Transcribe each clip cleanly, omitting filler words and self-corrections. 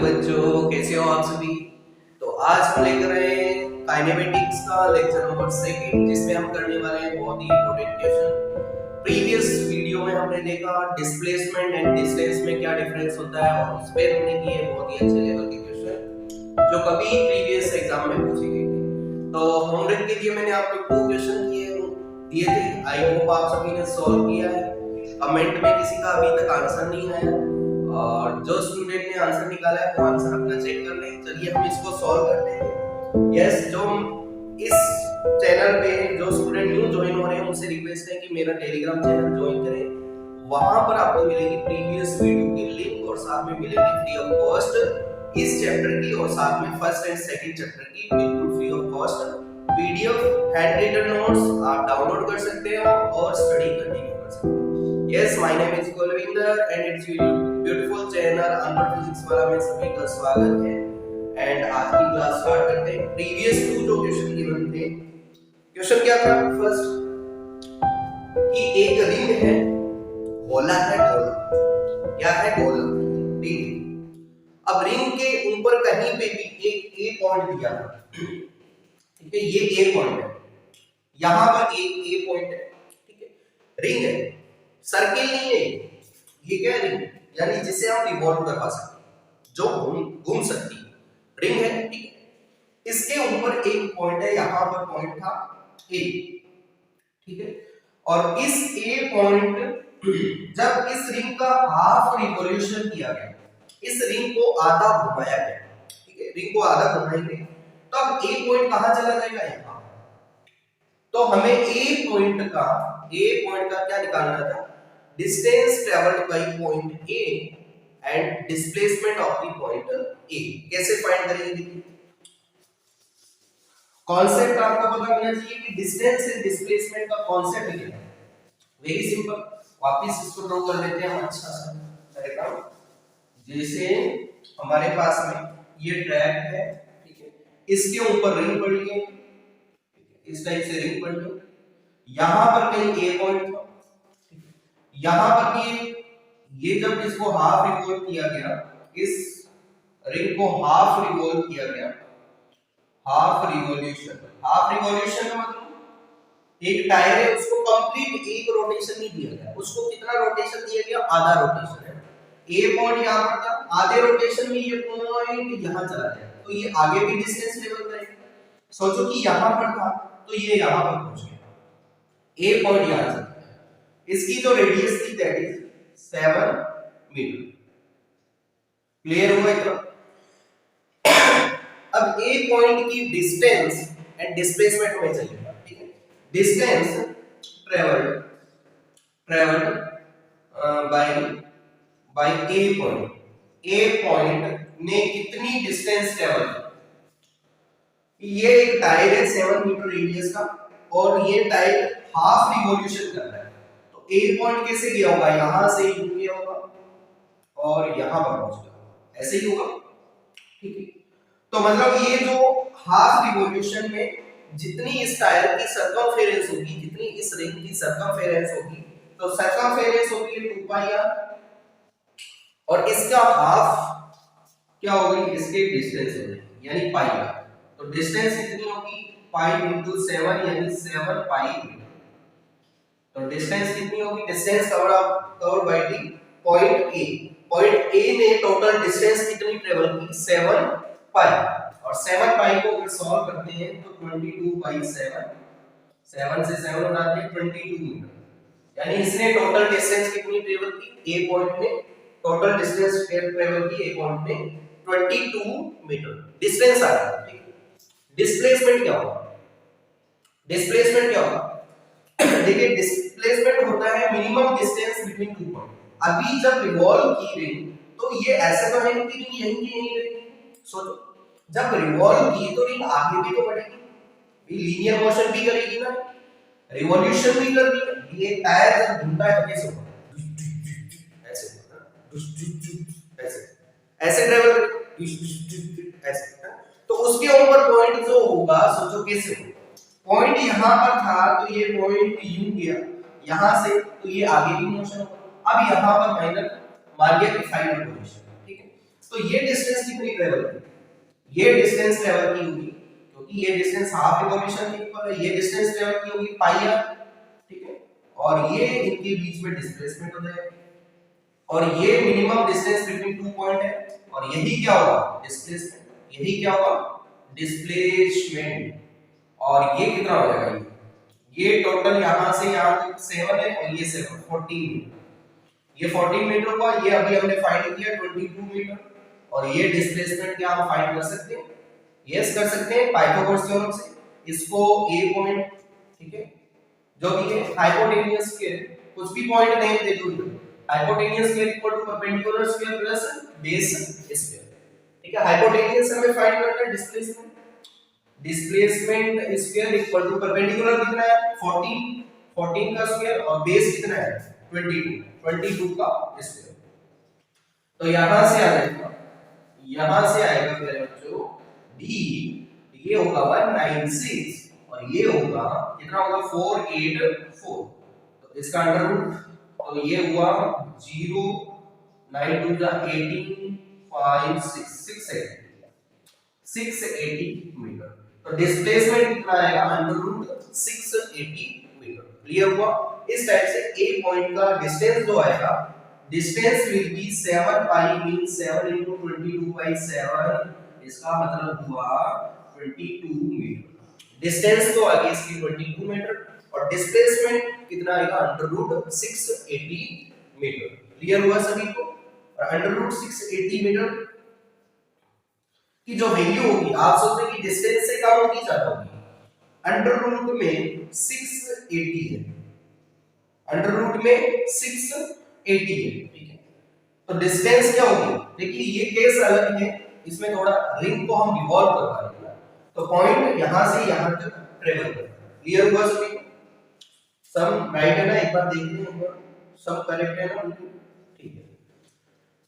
बच्चों, कैसे हो आप सभी। तो आज हम लेकर आए हैं काइनेमेटिक्स का लेक्चर नंबर 2 जिसमें हम करने वाले हैं बहुत ही इंपॉर्टेंट क्वेश्चन। प्रीवियस वीडियो में हमने देखा डिस्प्लेसमेंट एंड डिस्टेंस में क्या डिफरेंस होता है और उस पे हमने किए बहुत ही अच्छे लेवल के क्वेश्चन जो कभी प्रीवियस एग्जाम में पूछे गए थे। तो होमवर्क के लिए मैंने आपको 2 क्वेश्चन दिए थे। आई होप आप सभी ने सॉल्व किया है। कमेंट में किसी का अभी तक आंसर नहीं आया और जो स्टूडेंट ने आंसर निकाला है वो आंसर अपना चेक कर लें। चलिए हम इसको सॉल्व करते हैं। यस, जो इस चैनल पे जो स्टूडेंट न्यू ज्वाइन हो रहे हैं उनसे रिक्वेस्ट है कि मेरा टेलीग्राम चैनल ज्वाइन करें। वहां पर आपको मिलेगी प्रीवियस वीडियो की लिंक और साथ में मिलेगी फ्री ऑफ कॉस्ट इस चैप्टर की और साथ में फर्स्ट एंड सेकंड चैप्टर की बिल्कुल free of cost PDF hand written notes आप डाउनलोड कर सकते हो और स्टडी कंटिन्यू कर सकते हो। Yes, my name is Kulvinder and it's your beautiful channel अनपढ़ फिजिक्स वाला में सभी का स्वागत है। एंड आज की क्लास स्टार्ट करते हैं। प्रीवियस 2 जो क्वेश्चन गिवन थे, क्वेश्चन क्या था फर्स्ट कि एक रिंग है, गोला है, गोला क्या है, गोला रिंग। अब रिंग के ऊपर कहीं पे भी एक ए पॉइंट दिया था, ठीक है, ये ए पॉइंट है, यहां पर एक ए पॉइंट है, ठीक है, रिंग है, सर्किल नहीं है ये क्या रिंग, यानी जिसे हम रिवॉल्व करवा सकते जो घूम सकती है, रिंग है, ठीक है। इसके ऊपर एक पॉइंट है, यहां पर पॉइंट था ए, ठीक है, और इस ए पॉइंट जब इस रिंग का हाफ रिवॉल्यूशन किया गया, इस रिंग को आधा घुमाया गया, ठीक है, रिंग को आधा घुमाएंगे तो अब ए पॉइंट कहां चला जाएगा, यहां। तो हमें ए पॉइंट का क्या निकालना था, distance travelled by point A and displacement of the point A. कैसे फाइंड करेंगे, कॉन्सेप्ट आपको पता होना चाहिए कि डिस्टेंस एंड डिस्प्लेसमेंट का कॉन्सेप्ट क्या है। वेरी सिंपल, वापस इसको ड्रॉ कर लेते हैं हम अच्छा सा डायग्राम। जैसे हमारे पास में ये ट्रैक है, ठीक है, इसके ऊपर रिंग पड़ी है, इस टाइप से रिंग पड़ी है, यहां पर कहीं ए पॉइंट था, यहां पर ये जब इसको हाफ रिवॉल्व किया गया, इस रिंग को हाफ रिवॉल्व किया गया, हाफ रिवॉल्यूशन का मतलब एक टायर है उसको कंप्लीट एक रोटेशन नहीं दिया गया, उसको कितना रोटेशन दिया गया, आधा रोटेशन है। ए पॉइंट यहां पर था, आधे रोटेशन में ये पॉइंट यहां चला गया, तो ये आगे भी डिस्टेंस लेवल करेगा। सोचो कि यहां पर था तो ये यहां पर पहुंच गया, ए पॉइंट यहां से, इसकी जो रेडियस थी दैट इज 7 मीटर। क्लियर हुआ इतना। अब ए पॉइंट की डिस्टेंस एंड डिस्प्लेसमेंट हमें चाहिए, ठीक है। Distance travelled by A point ने कितनी डिस्टेंस ट्रेवल की। ये एक टायर है 7 मीटर रेडियस का और ये टायर हाफ रिवॉल्यूशन कर रहा है, तो ए पॉइंट कैसे गया होगा, यहां से ही गया होगा और यहां पर पहुंच गया, ऐसे ही होगा, ठीक है। तो मतलब ये जो हाफ रिवॉल्यूशन में जितनी इस टायर की सर्कमफेरेंस होगी, जितनी इस रिंग की सर्कमफेरेंस होगी, तो सर्कमफेरेंस होगी 2 पाई r और इसका हाफ क्या होगी, इसके डिस्टेंस होगी यानी पाई r। तो डिस्टेंस कितनी होगी, पाई into 7 यानी 7 पाई मीटर। तो डिस्टेंस कितनी होगी, distance covered by the point A. Point A ने टोटल डिस्टेंस कितनी ट्रेवल की, 7 पाई, और 7 पाई को अगर सॉल्व करते हैं तो 22 बाई 7 से 7 हो जाते हैं 22 मीटर, यानी इसने टोटल डिस्टेंस कितनी ट्रेवल की, ए पॉइंट ने टोटल डिस्टेंस ट्रेवल की ए पॉइंट ने 22 मीटर डिस्टेंस आ रहा है, ठीक है। डिस्प्लेसमेंट क्या होगा, देखिए डिस्प्लेसमेंट होता है मिनिमम डिस्टेंस बिटवीन 2 पॉइंट। अभी जब रिवॉल्व की रिंग तो ये ऐसे तो है कि रिंग यहीं की यहीं रहेगी, सोचो जब रिवॉल्व की तो रिंग आगे भी तो बढ़ेगी, भी लीनियर मोशन भी करेगी ना, रिवॉल्यूशन भी कर रही है। ये टायर जब घूमता है तो कैसे होगा, ऐसे ट्रेवल करेगा, ऐसे। तो उसके ऊपर पॉइंट जो होगा सोचो कैसे होगा, पॉइंट यहां पर था तो ये पॉइंट यूं गया यहां से, तो ये आगे भी मोशन होगा। अब यहां पर माइनर मान लिया कि फाइनल पोजीशन, ठीक है। तो ये डिस्टेंस कितनी ट्रेवल की, ये डिस्टेंस ट्रेवल की होगी, क्योंकि ये डिस्टेंस हाफ रिवॉल्यूशन के इक्वल है, ये डिस्टेंस ट्रेवल की होगी पाई आर, ठीक है, और ये इनके बीच में डिस्प्लेसमेंट हो जाएगा, और ये minimum distance between two point है, और यही क्या होगा डिस्प्लेसमेंट, यही क्या होगा डिस्प्लेसमेंट, और ये कितना हो जाएगा, ये टोटल यहां से यहां तक 7 है और ये 7 14, ये 14 मीटर हुआ, ये अभी हमने फाइंड किया 22 मीटर, और ये डिस्प्लेसमेंट क्या हम फाइंड कर सकते हैं, यस कर सकते हैं पाइथागोरस थ्योरम से, इसको ए पॉइंट, ठीक है, जो भी है हाइपोटेन्यूज स्क्वायर, कुछ भी पॉइंट नेम दे दो, hypotenuse square equal to perpendicular square plus base square, ठीक है, हाइपोटेन्यूज हमें फाइंड करना है displacement, displacement square equal to perpendicular कितना है 14, 14 का स्क्वायर, और बेस कितना है 22, 22 का स्क्वायर, तो यहां से आ जाएगा, यहां से आएगा मेरे बच्चों d, ये होगा 196 और ये होगा कितना होगा 484, तो इसका अंडर रूट, तो ये हुआ 0 9 2 जा 18 5 6 680 मीटर, तो डिस्प्लेसमेंट कितना आएगा अंडर रूट 680 मीटर, क्लियर हुआ। इस टाइप से ए पॉइंट का डिस्टेंस जो आएगा, distance will be 7 pi mean 7 into 22/7, इसका मतलब हुआ 22 मीटर, डिस्टेंस तो आ गई इसकी 22 मीटर, और डिस्प्लेसमेंट कितना आएगा अंडर रूट 680 मीटर, क्लियर हुआ सभी को। और अंडर रूट 680 मीटर की जो वैल्यू होगी, आप सोचते हैं कि डिस्टेंस से कम होगी ज्यादा होगी, अंडर रूट में 680 है, अंडर रूट में 680 है, ठीक है, तो डिस्टेंस क्या होगी, देखिए ये केस अलग है, इसमें थोड़ा रिंग को हम रिवॉल्व कर पा रहे हैं, तो पॉइंट यहां से यहां तक ट्रेवल कर, क्लियर हुआ सभी को, सब राइट है ना, एक बार देख लें, एक बार सब करेक्ट है ना, ठीक है,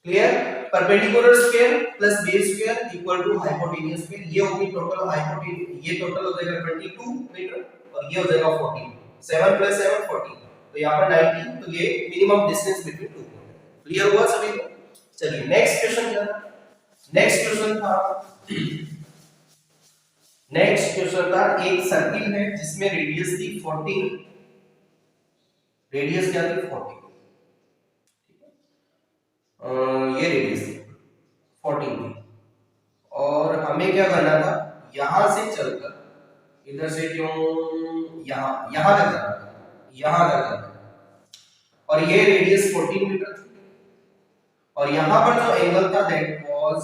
clear. Perpendicular square plus base square equal to hypotenuse square, ये होगी टोटल हाइपोटेन्यूज, ये टोटल हो जाएगा 22 मीटर, और ये हो जाएगा 14, 7 + 7 14, तो यहां पर 90, तो ये minimum distance between two point, clear हुआ सभी को। चलिए नेक्स्ट क्वेश्चन क्या था, नेक्स्ट क्वेश्चन था एक सर्किल है जिसमें रेडियस थी 14, रेडियस क्या थी 14, ये रेडियस थी 14 थी, और हमें क्या करना था, यहां से चलकर इधर से क्यों यहां तक जाना था, यहां तक जाना था, और ये रेडियस 14 मीटर थी, और यहां पर जो एंगल था दैट वाज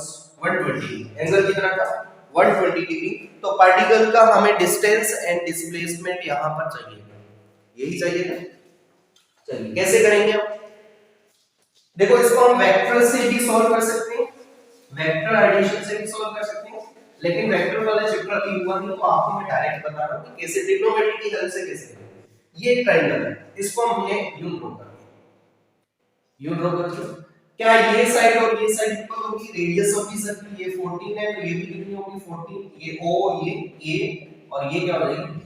120, एंगल कितना था 120 डिग्री, तो पार्टिकल का हमें डिस्टेंस एंड डिस्प्लेसमेंट यहां पर चाहिए, यही चाहिए ना। चलिए कैसे करेंगे हम, देखो इसको हम वेक्टर से भी सॉल्व कर सकते हैं, वेक्टर एडिशन से भी सॉल्व कर सकते हैं, लेकिन वेक्टर वाला चैप्टर अभी हुआ नहीं, तो आपको मैं डायरेक्ट बता रहा हूं कि कैसे ट्रिग्नोमेट्री की हेल्प से कैसे करेंगे। ये एक ट्रायंगल है, इसको हमने यूं ड्रॉ कर दिया, यूं ड्रॉ कर दिया, क्या ये साइड और ये साइड इक्वल होगी, रेडियस ऑफ द सर्किल ये 14 है, तो ये भी कितनी होगी 14, ये ओ ये ए, और ये क्या हो जाएगी,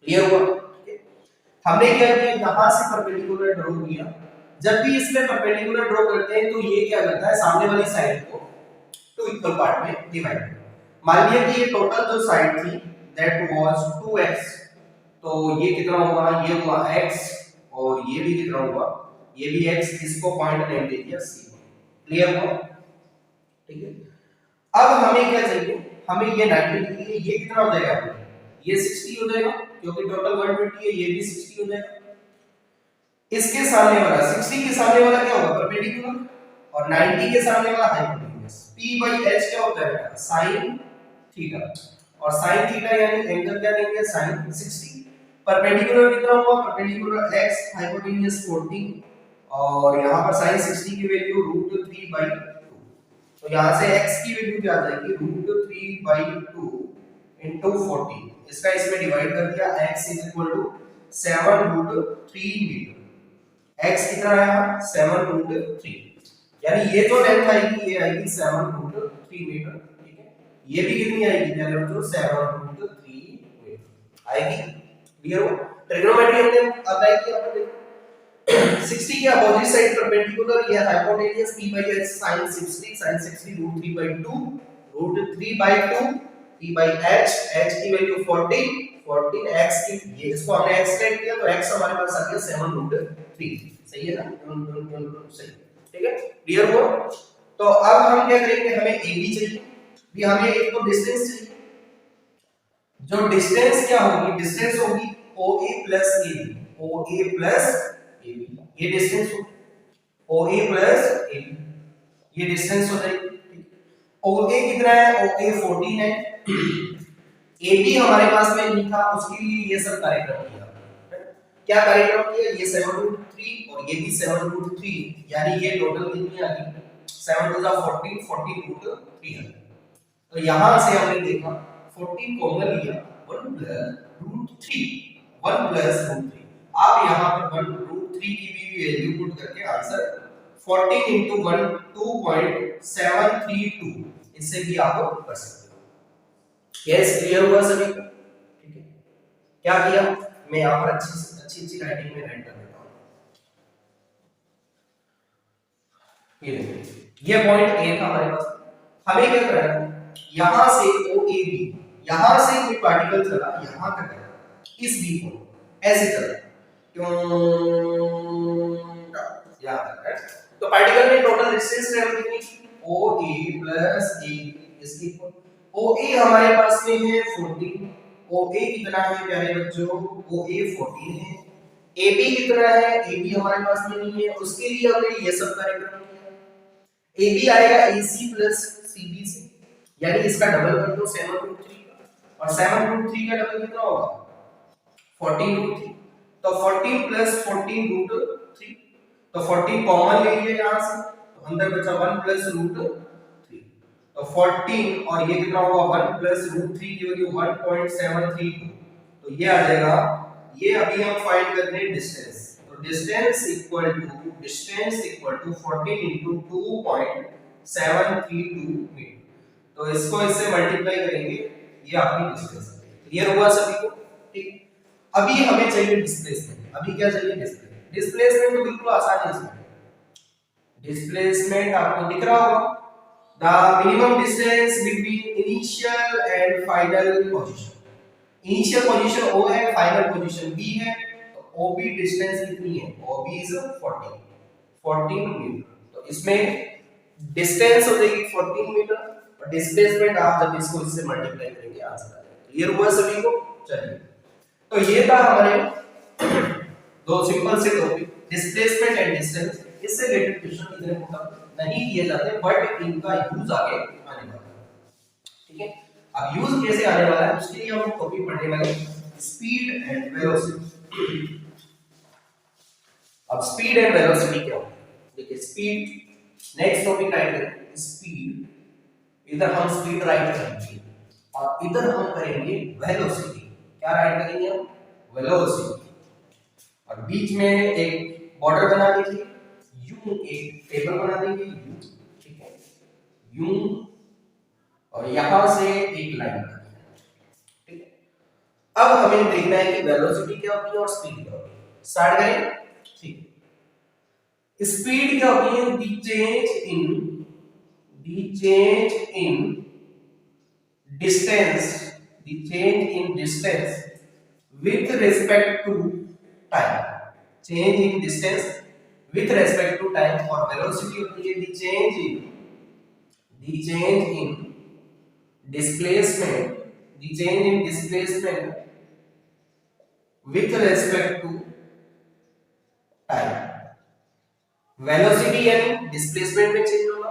क्लियर हुआ। हमने क्या किया, यहां से परपेंडिकुलर ड्रॉ किया, जब भी इसमें परपेंडिकुलर ड्रॉ करते हैं तो ये क्या करता है, सामने वाली साइड को टू इक्वल पार्ट में डिवाइड करता है। मान लिया कि ये टोटल जो साइड थी दैट वाज 2x, तो ये कितना होगा, ये हुआ x, और ये भी कितना होगा, ये भी x, इसको पॉइंट नेम दे दिया c, क्लियर हुआ, ठीक है। अब हमें क्या चाहिए, हमें ये 90 डिग्री है, ये कितना हो जाएगा, ये 60 हो जाएगा, क्योंकि टोटल 120 है, ये भी 60 हो जाएगा। इसके सामने वाला 60 के सामने वाला क्या होगा परपेंडिकुलर, और 90 के सामने वाला हाइपोटेन्यूज, p/h क्या होता है sin थीटा, और sin थीटा यानी एंगल क्या देंगे sin 60, परपेंडिकुलर कितना होगा, परपेंडिकुलर x, हाइपोटेन्यूज 14, और यहां पर sin 60 की वैल्यू √3/2, तो यहां से x की वैल्यू क्या आ जाएगी √3/2 into 14, इसका इसमें डिवाइड कर दिया, x = 7√3 मीटर, x कितना आया 7√3, यानी ये जो लेंथ आएगी ये आएगी 7√3 मीटर, ठीक है, ये भी कितनी आएगी मेरे बच्चों 7√3 मीटर आएगी, क्लियर हो। ट्रिग्नोमेट्री हमने अप्लाई किया, देखो 60 के अपोजिट साइड परपेंडिकुलर, ये hypotenuse p by h sin 60 root 3 by 2 root 3 by 2 p by h की वैल्यू 14 14 x की, ये इसको हमने x लेट किया तो x हमारे पास आ गया 7 रूट 3, सही है ना, सही, ठीक है, क्लियर हुआ। तो अब हम क्या करेंगे, हमें AB चाहिए, भी हमें एक तो डिस्टेंस चाहिए, जो डिस्टेंस क्या होगी, डिस्टेंस होगी OA plus AB, OA plus AB, ये डिस्टेंस होगी OA प्लस AB, ये डिस्टेंस हो जाएगी। OA कितना है, OA 14 है, AB हमारे पास में नहीं था, उसके लिए ये सब कार्यक्रम किया, क्या कार्यक्रम किया, ये 7√3 और ये भी 7√3, यानी ये टोटल कितनी आ गई, 7 to the 14 14√3 है। तो यहां से हमने देखा 14 कॉमन लिया, 1 plus √3 आप यहां पर 1√3 की भी वैल्यू पुट करके आंसर 14 into 1 2.732, इससे भी आप कर सकते हो। यस, क्लियर हुआ सभी को, ठीक है। क्या किया, मैं यहां पर अच्छी राइटिंग में राइट कर देता हूं। ये देखिए, ये पॉइंट ए था हमारे पास, हमें क्या करना है, यहां से OAB, यहां से कोई पार्टिकल चला यहां तक है, इस बी को ऐसे चला क्यों, यहां तक है, तो पार्टिकल में टोटल डिस्टेंस ट्रेवल कितनी, OA प्लस AB इसकी OA हमारे पास में है 14, OA कितना है प्यारे बच्चों, OA 14 है, AB कितना है, AB हमारे पास में नहीं है, उसके लिए हमने ये सब कार्यक्रम किया, AB आएगा AC प्लस CB से, यानी इसका डबल कर दो 7√3 का, और 7√3 का डबल कितना होगा 14√3, तो 14 प्लस 14√3, तो 14 कॉमन ले लिया यहां से, तो अंदर बचा 1 प्लस √3, तो 14 और ये कितना होगा 1 प्लस √3 की वैल्यू 1.732, तो ये आ जाएगा, ये अभी हम फाइंड कर रहे हैं डिस्टेंस, तो distance equal to 14 into 2.732 metre, तो इसको इससे मल्टीप्लाई करेंगे, ये आपकी डिस्टेंस है, क्लियर हुआ सभी को, ठीक। अभी हमें चाहिए डिस्प्लेसमेंट, अभी क्या चाहिए, डिस्प्लेसमेंट तो बिल्कुल आसान है, इसमें डिस्प्लेसमेंट आपको दिख रहा होगा, the minimum distance between initial and final position, initial position O है, फाइनल पोजीशन B है, तो OB डिस्टेंस कितनी है, OB इज 14 मीटर, तो इसमें डिस्टेंस हो जाएगी 14 मीटर, और डिस्प्लेसमेंट आप जब इसको इससे मल्टीप्लाई करेंगे आंसर आ जाएगा, क्लियर हुआ सभी को, चलिए। तो ये था हमारे दो सिंपल से टॉपिक, डिस्प्लेसमेंट एंड डिस्टेंस, इससे रिलेटेड क्वेश्चन इतने नहीं किए जाते, बट इनका यूज आगे आने वाला है, ठीक है। अब यूज कैसे आने वाला है उसके लिए हम टॉपिक पढ़ने वाले स्पीड एंड वेलोसिटी। अब स्पीड एंड वेलोसिटी क्या होता है, देखिए स्पीड, नेक्स्ट टॉपिक राइट करेंगे स्पीड, इधर हम स्पीड राइट करेंगे और इधर हम करेंगे वेलोसिटी, क्या राइट करेंगे हम, वेलोसिटी, और बीच में एक बॉर्डर बना दीजिए, यूं एक टेबल बना देंगे यूं, ठीक है, यूं, और यहां से एक लाइन बना देंगे, ठीक है। अब हमें देखना है कि वेलोसिटी क्या होती है और स्पीड क्या होती है, स्टार्ट करें, ठीक। स्पीड क्या होती है, the change in distance with respect to time, change in distance with respect to time, और velocity होती है the change in displacement with respect to time, velocity यानी डिस्प्लेसमेंट में चेंज होगा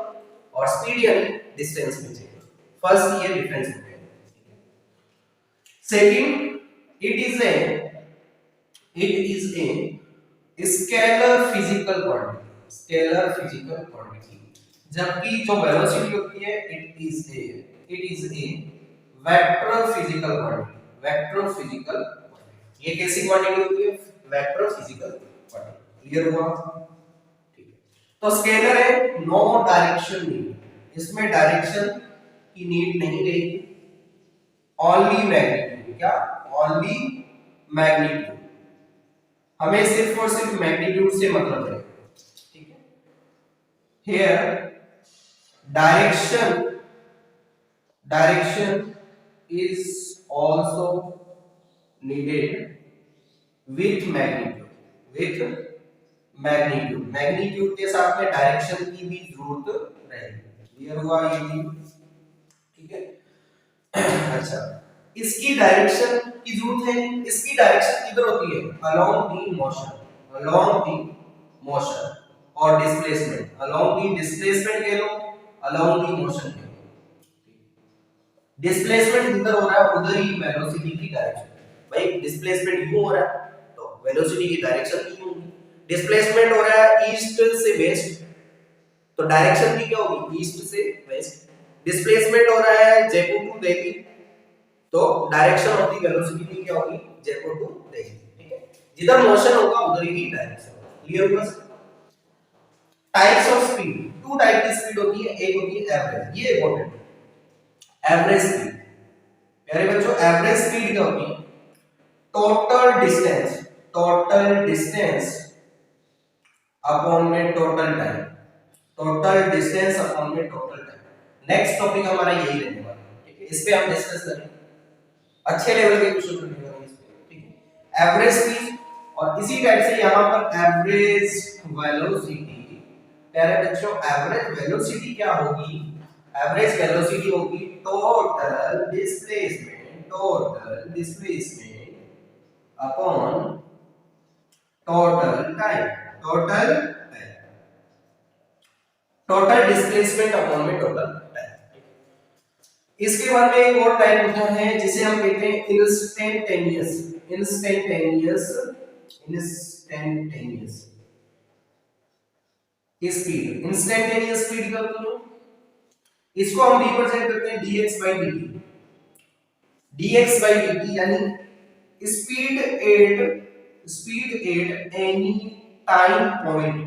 और स्पीड यानी डिस्टेंस में चेंज होगा, फर्स्ट ये डिफरेंस है। Second, it is a scalar physical quantity, जबकि जो वेलोसिटी होती है it is a vector physical quantity, ये कैसी क्वांटिटी होती है, वेक्टर फिजिकल क्वांटिटी, क्लियर हुआ, ठीक है। तो स्केलर है, नो डायरेक्शन नीड, इसमें डायरेक्शन की नीड नहीं रहेगी, ओनली मैग्नीट्यूड, क्या ओनली मैग्नीट्यूड, हमें सिर्फ और सिर्फ मैग्नीट्यूड से मतलब है, ठीक है। Here direction is also needed with magnitude, magnitude के साथ में डायरेक्शन की भी जरूरत रहेगी। क्लियर हुआ ये भी, ठीक है। अच्छा, इसकी डायरेक्शन की जरूरत है, इसकी डायरेक्शन किधर होती है, अलोंग द मोशन और डिस्प्लेसमेंट, अलोंग द डिस्प्लेसमेंट कह लो, अलोंग द मोशन कह लो। डिस्प्लेसमेंट जिधर हो रहा है उधर ही वेलोसिटी की डायरेक्शन, भाई डिस्प्लेसमेंट यूं हो रहा है तो वेलोसिटी की डायरेक्शन भी यूं होगी। डिस्प्लेसमेंट हो रहा है ईस्ट से वेस्ट तो डायरेक्शन भी क्या होगी, ईस्ट से वेस्ट। डिस्प्लेसमेंट हो रहा है जयपुर टू दिल्ली तो डायरेक्शन ऑफ द वेलोसिटी भी क्या होगी, जयपुर टू दिल्ली, ठीक है। जिधर मोशन होगा उधर ही डायरेक्शन होगा। क्लियर हुआ? Types of speed, two type की स्पीड होती है, एक होती है एवरेज, ये इंपॉर्टेंट है। एवरेज स्पीड, प्यारे बच्चों, एवरेज स्पीड क्या होती है, टोटल डिस्टेंस अपॉन में total time, total distance upon में टोटल टाइम। नेक्स्ट टॉपिक हमारा यही रहने वाला है, ठीक है। इस पे हम डिस्कस करेंगे, अच्छे लेवल के क्वेश्चन करने वाले हैं इस पे, ठीक है। एवरेज स्पीड और इसी टाइप से यहां पर एवरेज वेलोसिटी। प्यारे बच्चों, एवरेज वेलोसिटी क्या होगी, एवरेज वेलोसिटी होगी total displacement upon total time, total displacement upon में टोटल टाइम। इसके बाद में एक और टाइप होता है जिसे हम कहते हैं इंस्टेंटेनियस स्पीड। इंस्टेंटेनियस स्पीड क्या होती है, इसको हम रिप्रेजेंट करते हैं dx by dt, यानी speed at any time point,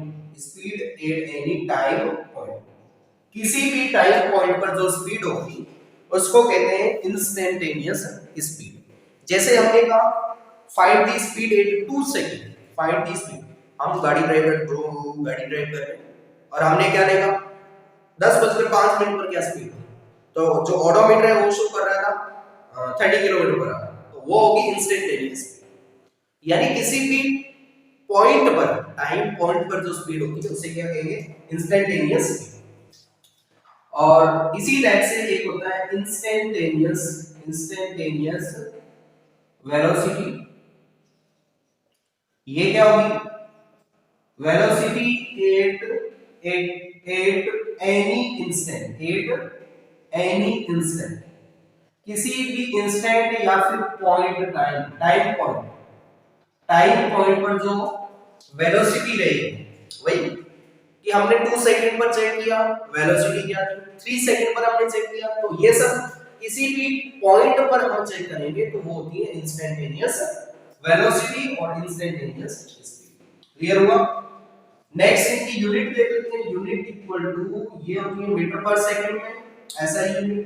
किसी भी टाइम पॉइंट पर जो स्पीड होगी उसको कहते हैं इंस्टेंटेनियस स्पीड। जैसे हमने कहा find the speed at 2 second, find the speed, हम गाड़ी ड्राइव कर रहे हैं और हमने क्या देखा 10:05 पर क्या स्पीड, तो जो ओडोमीटर है वो शो कर रहा था 30 किलोमीटर पर आवर, तो वो होगी इंस्टेंटेनियस स्पीड। यानी किसी भी पॉइंट पर, टाइम पॉइंट पर जो स्पीड होती है उसे क्या कहेंगे, इंस्टेंटेनियस स्पीड। और इसी टाइप से एक होता है इंस्टेंटेनियस वेलोसिटी। ये क्या होगी, वेलोसिटी एट एनी इंस्टेंट, किसी भी इंस्टेंट या फिर पॉइंट, टाइम पॉइंट पर जो वेलोसिटी रहेगी, वही कि हमने 2 सेकंड पर चेक किया वेलोसिटी क्या थी, 3 सेकंड पर हमने चेक किया, तो ये सब किसी भी पॉइंट पर हम चेक करेंगे तो वो होती है इंस्टेंटेनियस वेलोसिटी और इंस्टेंटेनियस स्पीड। क्लियर हुआ? नेक्स्ट इनकी यूनिट देख लेते हैं, यूनिट इक्वल टू ये होती है मीटर पर सेकंड में, ऐसा ही यूनिट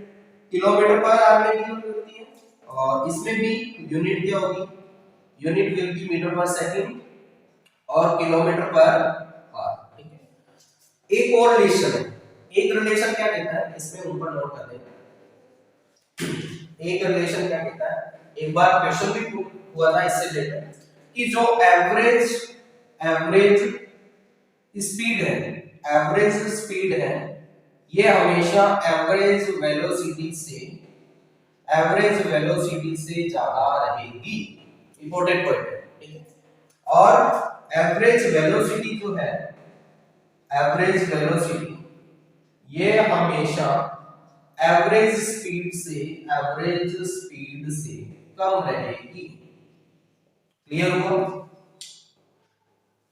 किलोमीटर पर आवर में भी होती है, और इसमें भी यूनिट क्या होगी, यूनिट विल बी मीटर पर सेकंड और किलोमीटर पर आवर, ठीक है। एक और रिलेशन है, एक रिलेशन क्या कहता है, इसमें ऊपर नोट कर देना, एक रिलेशन क्या कहता है, एक बार क्वेश्चन भी हुआ था इससे रिलेटेड कि जो एवरेज स्पीड है ये हमेशा एवरेज वेलोसिटी से ज्यादा रहेगी, इंपॉर्टेंट पॉइंट है, ठीक है। और एवरेज वेलोसिटी जो है, एवरेज वेलोसिटी ये हमेशा एवरेज स्पीड से कम रहेगी। क्लियर हुआ?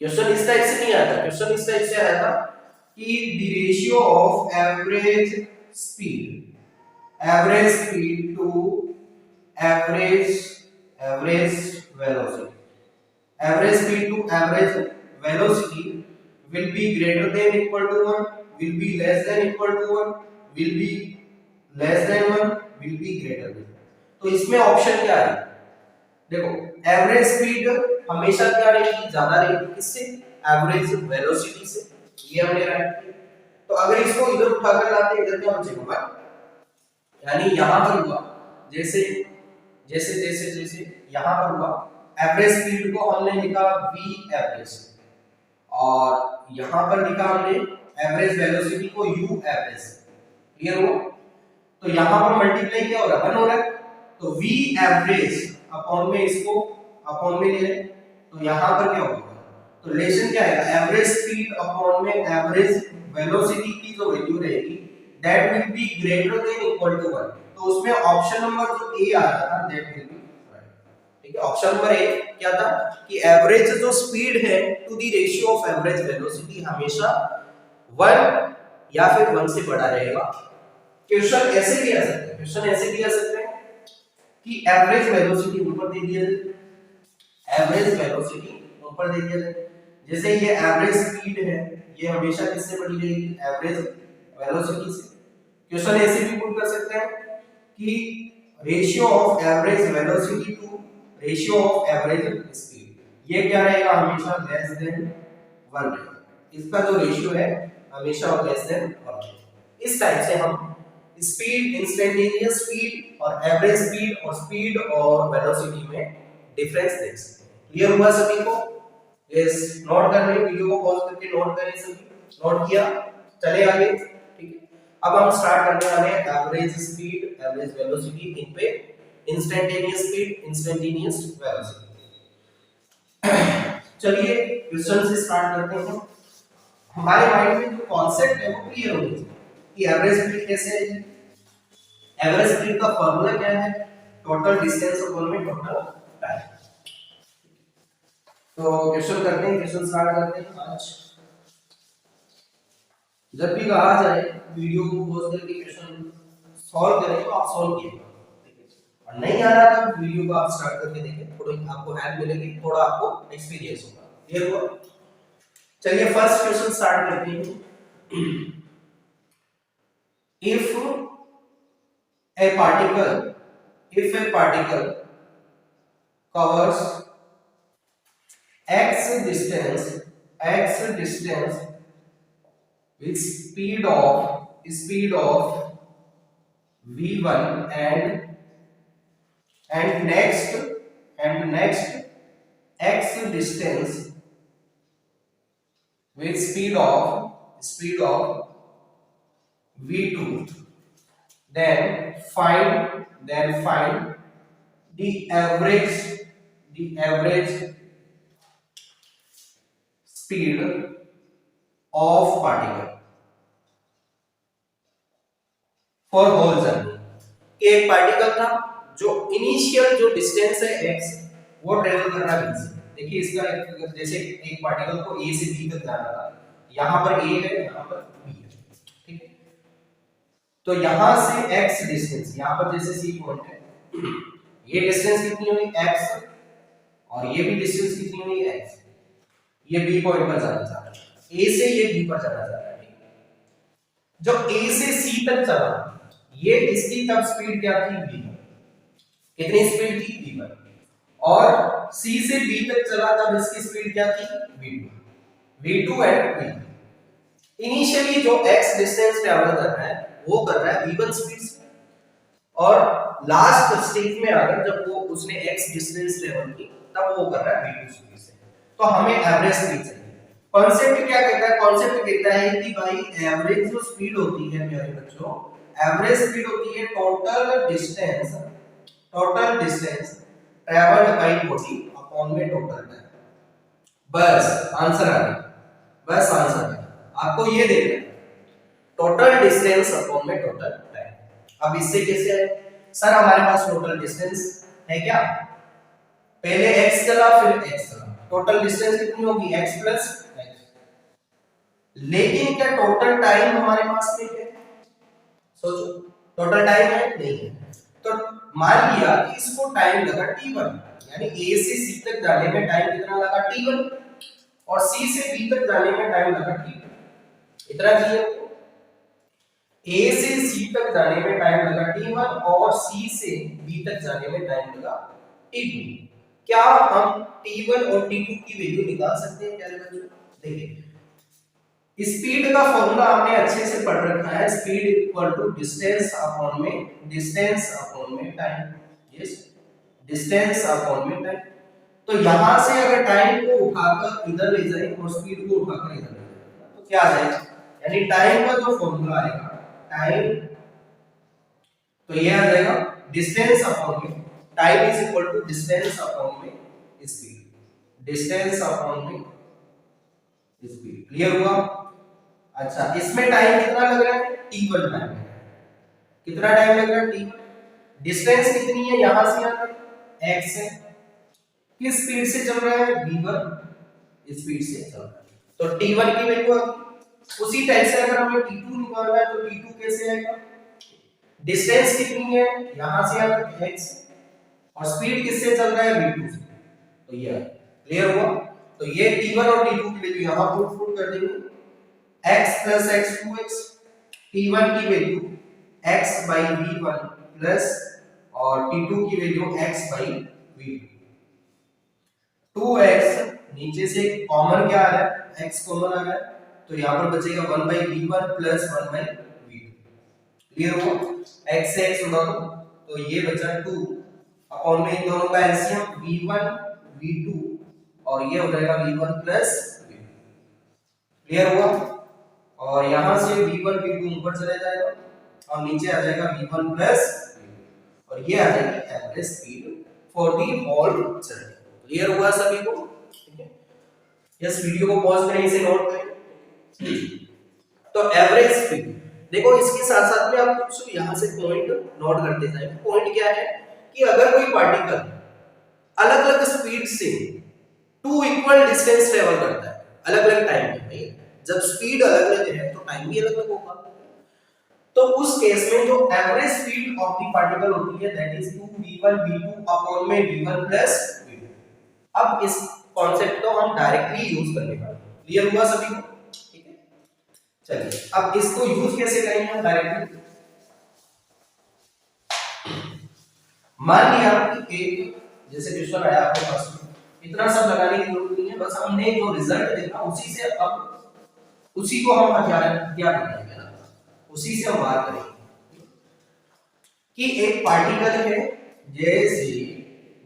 क्वेश्चन इस टाइप से नहीं आता, क्वेश्चन इस टाइप से आया था कि the ratio of average speed to average velocity will be greater than equal to 1, will be less than equal to 1, will be less than 1, will be greater than। तो इसमें ऑप्शन क्या है, देखो एवरेज स्पीड हमेशा क्या रहेगी, ज्यादा रहेगी किससे, एवरेज वेलोसिटी से, ये हमने राइट किया। तो अगर इसको इधर उठाकर लाते इधर क्या बचेगा, यानी यहां पर हुआ जैसे जैसे जैसे जैसे यहां पर हुआ एवरेज स्पीड को हमने लिखा v एवरेज, और यहां पर लिखा हमने एवरेज वेलोसिटी को u एवरेज। क्लियर हो? तो यहां पर मल्टीप्लाई क्या हो रहा है, 1 हो रहा है, तो v एवरेज अपॉन में इसको अपॉन में ले लें, तो यहां पर क्या होगा, तो रिलेशन क्या आएगा, एवरेज स्पीड अपॉन में एवरेज वेलोसिटी की जो वैल्यू रहेगी that will be greater than equal to 1। तो उसमें ऑप्शन नंबर जो ए आ रहा था दैट विल बी राइट। ठीक है, ऑप्शन नंबर ए क्या था कि एवरेज जो स्पीड है to the ratio of average velocity हमेशा 1 या फिर 1 से बड़ा रहेगा। क्वेश्चन ऐसे भी आ सकते हैं, क्वेश्चन ऐसे भी आ सकते हैं कि एवरेज वेलोसिटी ऊपर दे दिया जाए, एवरेज वेलोसिटी ऊपर दे दिया जाए, जैसे ये एवरेज स्पीड है ये हमेशा किससे बड़ी रहेगी, एवरेज वेलोसिटी से। क्वेश्चन ऐसे भी पुट कर सकते हैं कि ratio of average velocity to ratio of average speed, ये क्या रहेगा, हमेशा लेस देन 1 रहेगा। इसका जो रेशियो है हमेशा लेस देन 1। इस टाइप से हम स्पीड, इंस्टेंटेनियस स्पीड और एवरेज स्पीड और स्पीड और वेलोसिटी में डिफरेंस देख सकते हैं। क्लियर हुआ सभी को? यस, नोट कर रहे, वीडियो को पॉज करके नोट करें सभी, नोट किया, चले आगे। ठीक है, अब हम स्टार्ट करने वाले हैं एवरेज स्पीड, एवरेज वेलोसिटी, इन पे इंस्टेंटेनियस स्पीड, इंस्टेंटेनियस वेलोसिटी। चलिए क्वेश्चन से स्टार्ट करते हैं। हमारे माइंड में जो कॉन्सेप्ट है वो क्लियर होनी चाहिए कि एवरेज स्पीड कैसे है। एवरेज स्पीड का फार्मूला क्या है, टोटल डिस्टेंस अपॉन में टोटल टाइम। तो क्वेश्चन करते हैं, क्वेश्चन स्टार्ट करते हैं। आज जब भी कहा जाए वीडियो को पॉज करके क्वेश्चन सॉल्व करें तो आप सॉल्व कीजिए, और नहीं आ रहा तो वीडियो को आप स्टार्ट करके देखें, थोड़ी आपको हेल्प मिलेगी, थोड़ा आपको एक्सपीरियंस होगा। क्लियर हुआ? चलिए फर्स्ट क्वेश्चन स्टार्ट करते हैं। if a particle covers x distance with speed of v1 and next x distance with speed of v2, then find the average speed of particle for whole journey। एक particle था जो initial जो distance है x वो travel कर रहा है b से। देखिए इसका जैसे एक पार्टिकल को a से b तक जाना था, यहां पर a है यहां पर b है। ठीक है, तो यहां से x डिस्टेंस, यहां पर जैसे c पॉइंट है, ये डिस्टेंस कितनी हुई x, और ये भी डिस्टेंस कितनी हुई x, ये b पॉइंट पर जाना चाह रहा है, a से ये b पर जाना चाह रहा है। जो a से c तक चला, ये इसकी तब स्पीड क्या थी, v, कितनी स्पीड थी, v1, और c से b तक चला तब इसकी स्पीड क्या थी, v2 एंड v। इनिशियली जो x डिस्टेंस ट्रैवल कर रहा है वो कर रहा है v1 स्पीड से, और लास्ट स्टेज में आकर जब वो उसने x डिस्टेंस ट्रैवल की तब वो कर रहा है v2 स्पीड से। तो हमें एवरेज स्पीड चाहिए। कॉन्सेप्ट क्या कहता है, कॉन्सेप्ट कहता है कि भाई एवरेज जो स्पीड होती है मेरे बच्चों, एवरेज स्पीड होती है total distance travelled by body upon में टोटल टाइम। बस आंसर आ गया, बस आंसर है, आपको ये देखना है टोटल डिस्टेंस अपॉन में टोटल टाइम। अब इससे कैसे आए, सर हमारे पास टोटल डिस्टेंस है क्या, पहले x चला फिर x चला, टोटल डिस्टेंस कितनी होगी, x प्लस x। लेकिन क्या टोटल टाइम हमारे पास में है, सोचो टोटल टाइम है, नहीं है। तो मान लिया कि इसको टाइम लगा t1, यानी a से c तक जाने में टाइम कितना लगा, t1, और c से b तक जाने में टाइम लगा t2। इतना क्लियर, a से c तक जाने में टाइम लगा t1 और c से b तक जाने में टाइम लगा t2। क्या हम T1 और T2 की वैल्यू निकाल सकते हैं प्यारे बच्चों? देखिए स्पीड का फॉर्मूला आपने अच्छे से पढ़ रखा है, speed equal to distance upon में टाइम। यस, डिस्टेंस अपॉन में टाइम। तो यहां से अगर टाइम को उठाकर इधर ले जाए और स्पीड को उठाकर इधर ले जाए तो क्या आ जाएगा, यानी टाइम का जो फॉर्मूला आएगा टाइम, तो ये आ जाएगा डिस्टेंस अपॉन में time is equal to distance upon में स्पीड, डिस्टेंस अपॉन में स्पीड। क्लियर हुआ? अच्छा, इसमें टाइम कितना लग रहा है? t1 time. कितना टाइम लग रहा है? t1। डिस्टेंस कितनी है यहां से यहां तक? x है। किस स्पीड से चल रहा है? v1 स्पीड से चल रहा है। तो t1 की वैल्यू आ गई। उसी टाइप से अगर हमें t2 निकालना है तो t2 कैसे आएगा? डिस्टेंस कितनी है यहां से यहां तक? x, और स्पीड किससे चल रहा है? v2 से। तो ये क्लियर हुआ? तो ये t1 और t2 की वैल्यू यहां पुट कर देंगे, x plus x 2x, t1 की value x by v1 plus और t2 की value x by v2। 2x नीचे से कॉमन क्या आ रहा है? x कॉमन आ रहा है, तो यहां पर बचेगा 1 by v1 plus 1 by v2। Clear हुआ? x से x उड़ा दो तो ये बचा 2 अपॉन में इन दोनों का एलसीएम v1 v2 और ये हो जाएगा v1 प्लस v2। क्लियर हुआ? और यहां से v1 v2 ऊपर चला जाएगा और नीचे आ जाएगा v1 प्लस v2 और ये आ जाएगी average speed for the whole journey. Clear हुआ सभी को? ठीक है, इस वीडियो को पॉज करें, इसे नोट करें। तो एवरेज स्पीड देखो, इसके साथ साथ में आप कुछ यहां से पॉइंट नोट करते जाएं। पॉइंट क्या है कि अगर कोई पार्टिकल अलग अलग स्पीड से टू इक्वल डिस्टेंस ट्रेवल करता है अलग अलग टाइम पे, जब स्पीड अलग अलग है तो टाइम भी अलग अलग होगा, तो उस केस में जो average speed of the particle होती है that is 2v1 v2 upon में v1 प्लस v2। अब इस कॉन्सेप्ट को हम डायरेक्टली यूज करने वाले हैं। क्लियर हुआ सभी को? ठीक है, चलिए अब इसको यूज कैसे करेंगे हम डायरेक्टली। मान लिया कि एक जैसे क्वेश्चन आया आपके पास, इतना सब लगाने की जरूरत नहीं है, बस हमने जो रिजल्ट देखा उसी से अब उसी को हम क्या करेंगे ना, उसी से हम बात करेंगे कि एक पार्टिकल है जैसे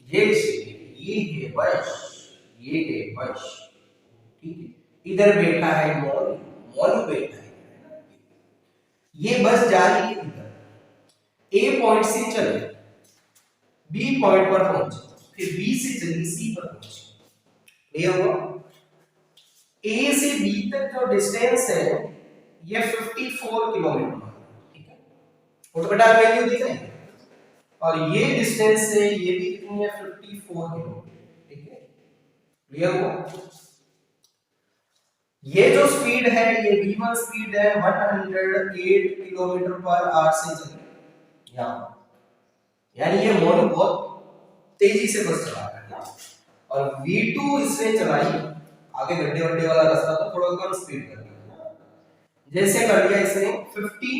ये है बस, ये है बस, ठीक है, इधर बैठा है मॉल बैठा है, ये बस जा रही है इधर, ए पॉइंट से चले बी पॉइंट पर पहुंचे, फिर बी से चली सी पर पहुंचे। क्लियर हुआ? ए से बी तक जो डिस्टेंस है ये 54 किलोमीटर, ठीक है, फुटमीटर वैल्यू दी गई, और ये डिस्टेंस से ये भी कितनी है? 54 किलोमीटर, ठीक है। क्लियर हुआ? ये जो स्पीड है ये v1 स्पीड है 108 किलोमीटर पर आवर से चली यहां, यानी ये मोड़ बहुत तेजी से बस चला रहा है ना, और v2 इसने चलाई, आगे गड्ढे वड्ढे वाला रास्ता तो थोड़ा कम स्पीड कर दिया, जैसे कर दिया इसने 50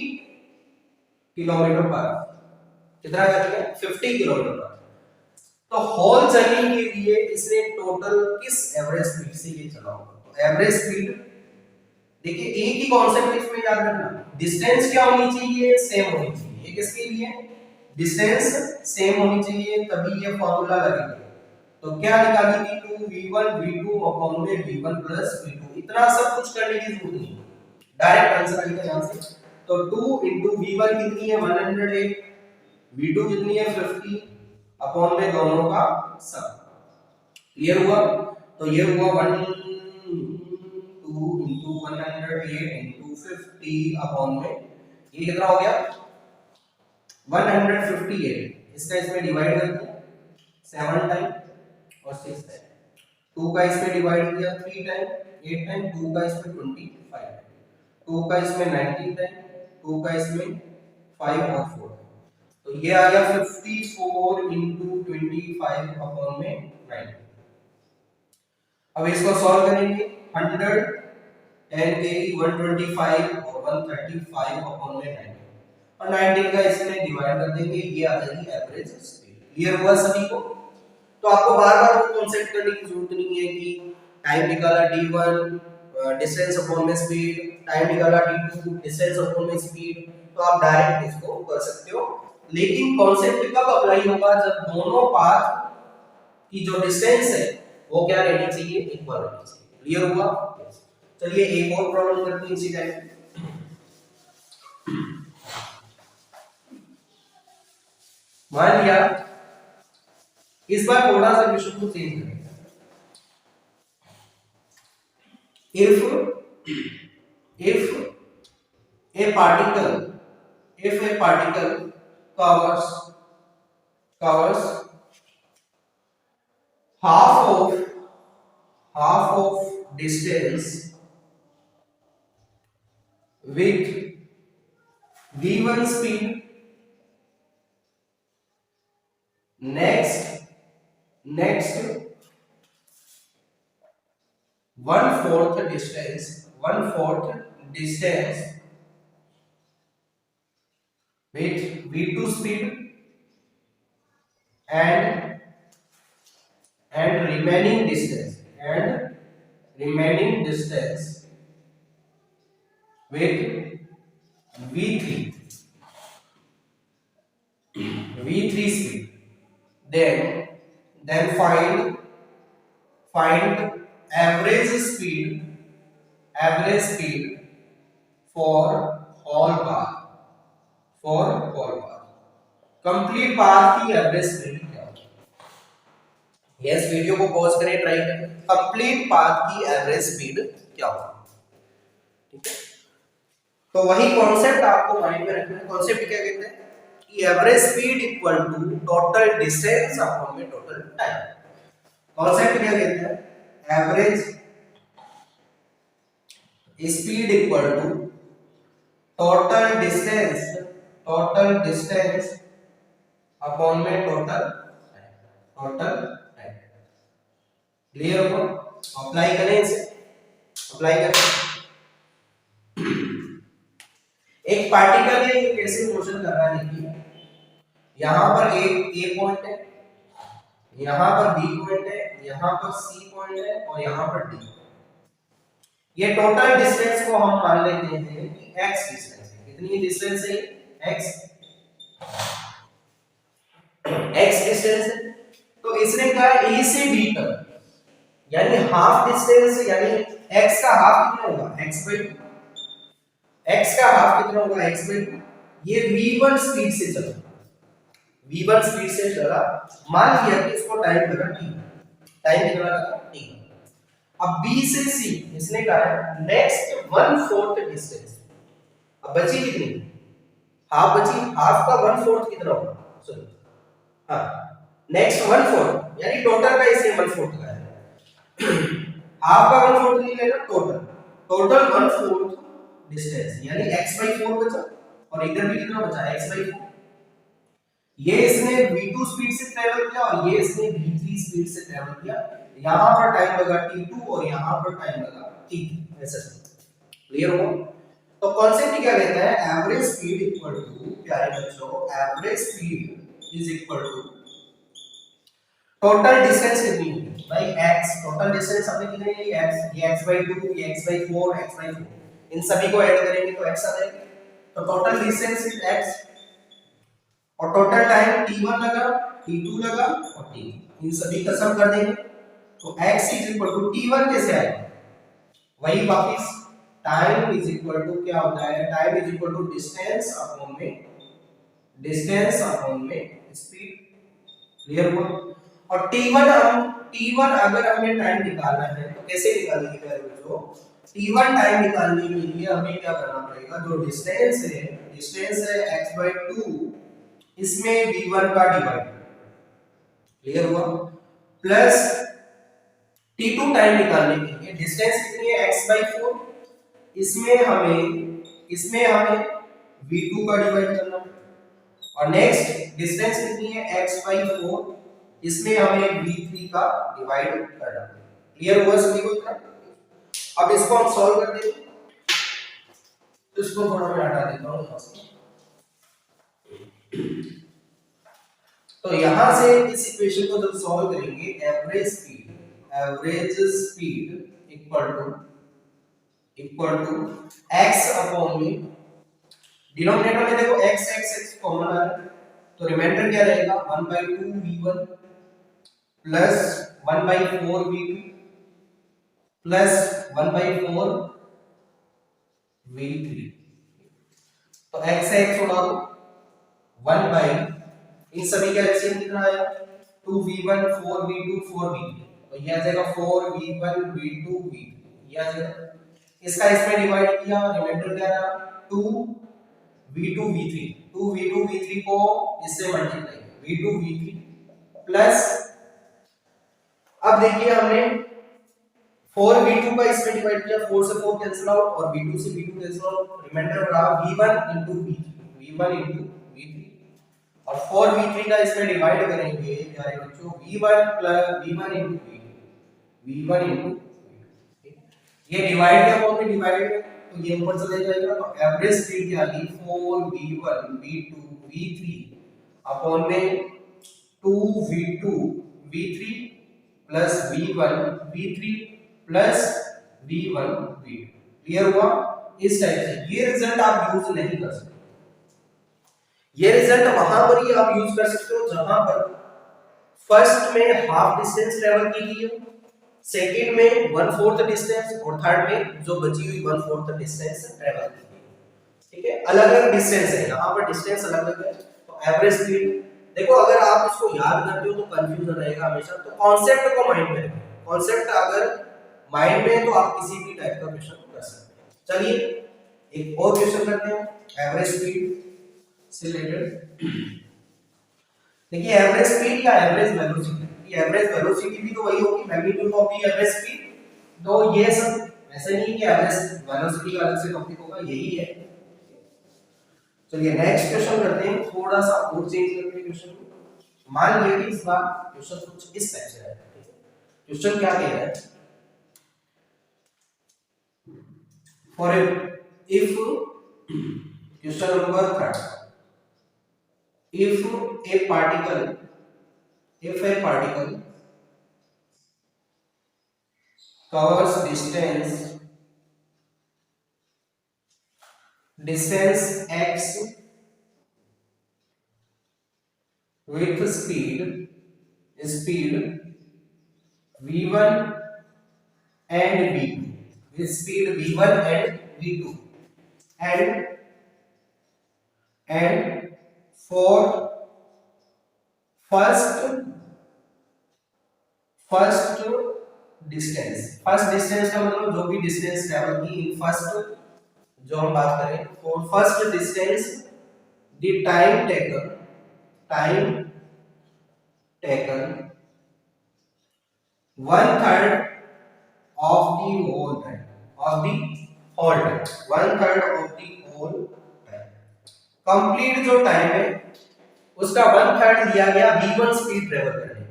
किलोमीटर पर आवर। कितना कर दिया? 50 किलोमीटर पर। तो होल जर्नी के लिए इसने टोटल किस एवरेज स्पीड से ये चला होगा? तो एवरेज स्पीड देखिए, एक ही कॉन्सेप्ट इसमें याद रखना, डिस्टेंस क्या होनी चाहिए? सेम होनी चाहिए। ये किसके लिए? डिस्टेंस सेम होनी चाहिए, तभी ये फार्मूला लगेगा। तो क्या निकाली थी? 2v1 v2 अपॉन में v1 प्लस v2। इतना सब कुछ करने की जरूरत नहीं, डायरेक्ट आंसर आएगा यहां से। तो 2 v1 कितनी है? 108, v2 कितनी है? 50 अपॉन में दोनों का सम। क्लियर हुआ? तो ये हुआ 1 2 into 108 into 50 अपॉन में ये कितना हो गया? 158। इसका इसमें डिवाइड कर दिया 7 टाइम और 6 टाइम, 2 का इसमें डिवाइड किया 3 टाइम 8 टाइम, 2 का इसमें 25 टाइम, 2 का इसमें 19 टाइम, 2 का इसमें 5 और 4। तो ये आ गया 54 into 25 अपॉन में 9। अब इसको सॉल्व करेंगे, 100 10 के 125 और 135 अपॉन में 9 और 19 का इसमें डिवाइड कर देंगे, ये आ जाएगी एवरेज स्पीड। क्लियर हुआ सभी को? तो आपको बार-बार वो कॉन्सेप्ट करने की जरूरत नहीं है कि टाइम निकाला t1 डिस्टेंस अपॉन में स्पीड, टाइम निकाला t2 डिस्टेंस अपॉन में स्पीड, तो आप डायरेक्ट इसको कर सकते हो। लेकिन कॉन्सेप्ट कब अप्लाई होगा, जब दोनों पाथ की जो डिस्टेंस है वो क्या रहनी चाहिए, इक्वल रहनी चाहिए। क्लियर हुआ? चलिए एक और प्रॉब्लम करते हैं इसी टाइप। मान लिया इस बार थोड़ा सा विषय को चेंज करें। if a particle covers half of distance with v1 speed, next one fourth distance with v2 speed and remaining distance with v3 speed, then find average speed for all path complete path की average speed क्या होगी। Yes, video को pause करें, try करें। Complete path की average speed क्या होगी, ठीक है। तो वही कॉन्सेप्ट आपको माइंड में रखना है। कॉन्सेप्ट क्या कहते हैं कि average speed equal to total distance upon में टोटल टाइम। कॉन्सेप्ट क्या कहते हैं, average speed equal to total distance upon में टोटल टाइम। क्लियर हो? अप्लाई करें इसे, अप्लाई करें। एक पार्टिकल है, ये कैसे मोशन कर रहा है, देखिए यहां पर एक ए पॉइंट है, यहां पर बी पॉइंट है, यहां पर सी पॉइंट है और यहां पर डी। ये टोटल डिस्टेंस को हम मान लेते हैं कि x डिस्टेंस है। कितनी डिस्टेंस है, x डिस्टेंस है। तो इसने कहा a से b तक, यानी हाफ डिस्टेंस, यानी x का हाफ कितना होगा, x/2। x का हाफ कितना होगा, x/2। ये v1 स्पीड से चला, मान लिया कि इसको टाइम लगा t, टाइम कितना लगा t। अब b से c इसने कहा है नेक्स्ट 1/4 डिस्टेंस। अब बची कितनी, हाफ बची, हाफ का 1/4 कितना होगा, सुनो, हाँ नेक्स्ट 1/4 यानी टोटल का इसने 1/4 का है। हाफ का 1/4 नहीं लेना, टोटल 1/4 डिस्टेंस, यानी x/4 बचा और इधर भी कितना बचा, x/4। ये इसने v2 स्पीड से ट्रेवल किया और ये इसने v3 स्पीड से ट्रेवल किया। यहां पर टाइम लगा t2 और यहां पर टाइम लगा t3। ऐसा क्लियर हो? तो कॉन्सेप्ट क्या कहता है, एवरेज स्पीड इक्वल टू, प्यारे बच्चों, average speed is equal to total distance कितनी है भाई, x। टोटल डिस्टेंस हमने कितनी ली, x, ये x/2, ये x/4, x/4, इन सभी को ऐड करेंगे तो x आ जाएगा। तो टोटल डिस्टेंस इज x और टोटल टाइम t1 लगा, t2 लगा और t, इन सभी का सम कर देंगे तो x is equal to t1 कैसे आएगा, वही वापस टाइम इज इक्वल टू क्या होता है, time is equal to distance upon में स्पीड। क्लियर हुआ? और t1 अगर हमें टाइम निकालना है तो कैसे निकालेंगे मेरे बच्चों, t1 टाइम निकालने के लिए हमें क्या करना पड़ेगा, जो डिस्टेंस है x/2, इसमें v1 का डिवाइड। क्लियर हुआ? प्लस t2 टाइम निकालने के लिए डिस्टेंस कितनी है, x/4, इसमें हमें v2 का डिवाइड करना है और नेक्स्ट डिस्टेंस कितनी है, x/4, इसमें हमें v3 का डिवाइड करना है। क्लियर हुआ सभी को इतना? अब इसको हम सॉल्व कर देंगे, तो इसको थोड़ा मैं हटा देता हूं यहां से। तो यहां से इस इक्वेशन को जब सॉल्व करेंगे, average speed equal to x upon में, डिनोमिनेटर में देखो x x x कॉमन आ रहा है, तो रिमाइंडर क्या रहेगा 1/2 v1 plus 1/4 v2 plus 1/4 v3। तो x से x उड़ा दो, 1 बाई इन सभी का एलसीएम कितना आया 2v1 4v2 4v3, तो ये आ जाएगा 4v1 v2 v3, ये आ जाएगा। इसका इसमें डिवाइड किया, रिमाइंडर क्या रहा 2v2 v3, 2v2 v3 को इससे मल्टीप्लाई v2 v3 प्लस, अब देखिए हमने 4v2 का इसमें डिवाइड किया, 4 से 4 कैंसिल आउट और v2 से v2 कैंसिल आउट, रिमाइंडर रहा v1 v3 और 4v3 का इसमें डिवाइड करेंगे प्यारे बच्चों v1 प्लस v1 v2, ये डिवाइड क्या फॉर्म में डिवाइड, तो ये ऊपर चले जाएगा, तो एवरेज स्पीड क्या आ गई 4v1 v2 v3 अपॉन में 2v2 v3 plus v1 v3 plus v1 v2। Clear हुआ? इस टाइप से ये रिजल्ट आप यूज नहीं कर सकते, ये रिजल्ट वहां पर ही आप यूज कर सकते हो जहां पर फर्स्ट में हाफ डिस्टेंस ट्रेवल की गई हो, सेकंड में 1/4 डिस्टेंस और थर्ड में जो बची हुई 1/4 डिस्टेंस ट्रेवल की गई। ठीक है, अलग-अलग डिस्टेंस है, यहां पर डिस्टेंस अलग-अलग है, तो एवरेज स्पीड देखो, अगर आप इसको याद करते हो तो कंफ्यूजन रहेगा हमेशा, तो कॉन्सेप्ट को माइंड में रखें, कॉन्सेप्ट अगर माइंड में है तो आप किसी भी टाइप का क्वेश्चन कर सकते हैं। चलिए एक और क्वेश्चन करते हैं एवरेज स्पीड से रिलेटेड। देखिए एवरेज स्पीड या एवरेज वेलोसिटी, एवरेज वेलोसिटी भी तो वही होगी magnitude of the average speed, तो ये सब ऐसे नहीं कि एवरेज वेलोसिटी का अलग से टॉपिक होगा, यही है। चलिए नेक्स्ट क्वेश्चन करते हैं, थोड़ा सा और चेंज करते हैं क्वेश्चन को। मान लीजिए कि इस बार क्वेश्चन कुछ इस टाइप से है। क्वेश्चन क्या कह रहा है, for if question number 3, if a particle covers distance x with speed v1 and v2, with speed v1 and v2, and for first distance का मतलब जो भी डिस्टेंस ट्रैवल की इन फर्स्ट, जो हम बात करें for first distance the time taken 1/3 of the whole time, 1/3 of the whole time, complete जो टाइम है उसका 1/3 लिया गया v1 स्पीड ट्रेवल करने में,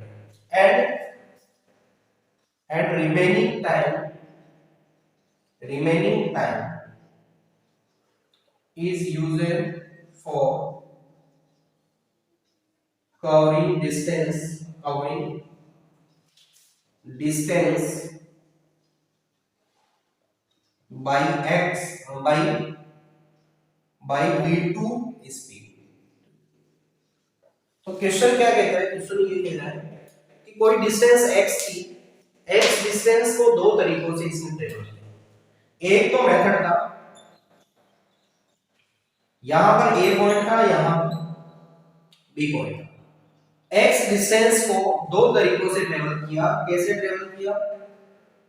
and remaining time is used for covering distance by v2 speed. तो क्वेश्चन क्या कहता है, क्वेश्चन ये कह रहा है कि कोई डिस्टेंस x थी, x डिस्टेंस को दो तरीकों से इसने ट्रेवल किया। एक तो मेथड था, यहां पर a पॉइंट था, यहां पर b पॉइंट था। x डिस्टेंस को दो तरीकों से ट्रेवल किया। कैसे ट्रेवल किया?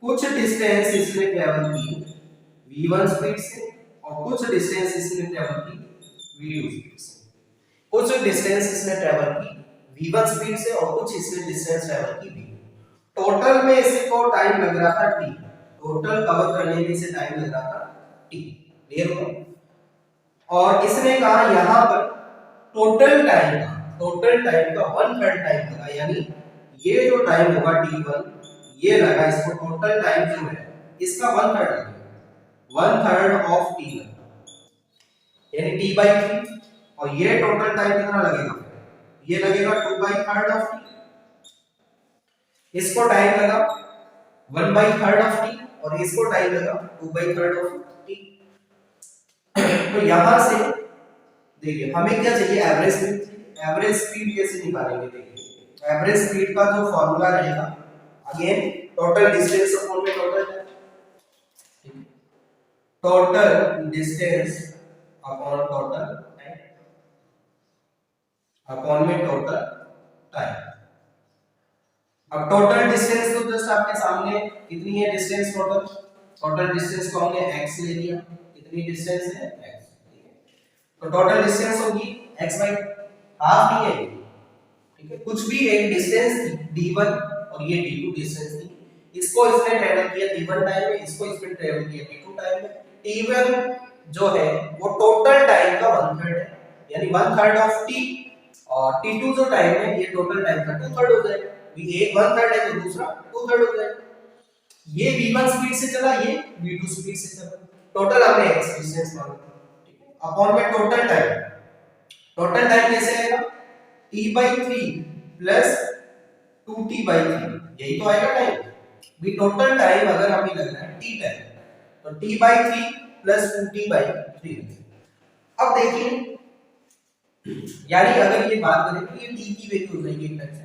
कुछ डिस्टेंस इसने ट्रेवल की v1 स्पीड से और कुछ डिस्टेंस इसने ट्रेवल की v2 स्पीड से। कुछ डिस्टेंस इसने ट्रेवल की v1 स्पीड से और कुछ इसने डिस्टेंस ट्रेवल की v2। टोटल में इसको टाइम लग रहा था t, टोटल कवर करने में इसे टाइम लग रहा था t। क्लियर हो? और इसने कहा यहां पर टोटल टाइम का 1/3 टाइम लगा, यानी ये जो टाइम होगा t1 ये लगा, इसको टोटल टाइम जो है इसका 1/3 लगेगा, 1/3 ऑफ t1 यानी t/3, और ये टोटल टाइम कितना लगेगा, ये लगेगा 2/3 ऑफ टी, इसको टाइम लगा 1/3 ऑफ टी और इसको टाइम लगा 2/3 ऑफ टी। तो यहां से देखिए हमें क्या चाहिए, एवरेज स्पीड। एवरेज स्पीड कैसे निकालेंगे, देखिए एवरेज स्पीड का जो फॉर्मूला रहेगा, अगेन टोटल डिस्टेंस अपॉन में total time, total distance upon total time upon में टोटल टाइम। अब टोटल डिस्टेंस तो जस्ट आपके सामने कितनी है डिस्टेंस, टोटल टोटल डिस्टेंस को हमने x ले लिया, कितनी डिस्टेंस है x, ठीक है। तो टोटल डिस्टेंस होगी x बाई हाफ ही है, ठीक है। कुछ भी एक डिस्टेंस d1 और ये d2 डिस्टेंस थी, इसको इसने ट्रेवल किया d1 टाइम में, इसको इसने ट्रेवल किया d2 टाइम में। t1 जो है वो टोटल टाइम का 1/3 है, यानी 1/3 ऑफ t, और t2 जो टाइम है ये टोटल टाइम का 2/3 हो जाएगा। एक 1/3 है तो दूसरा 2/3 हो जाएगा। ये v1 स्पीड से चला, ये v2 स्पीड से चला, टोटल हमने x डिस्टेंस माना, ठीक है। अपॉन में टोटल टाइम, टोटल टाइम कैसे आएगा, t/3 प्लस 2t/3, यही तो आएगा टाइम। भी टोटल टाइम अगर हमें लग रहा है t टाइम, तो t/3 प्लस 2t/3। अब देखिए, यानी अगर ये बात करें तो ये t की वैल्यू हो जाएगी एक टाइम से।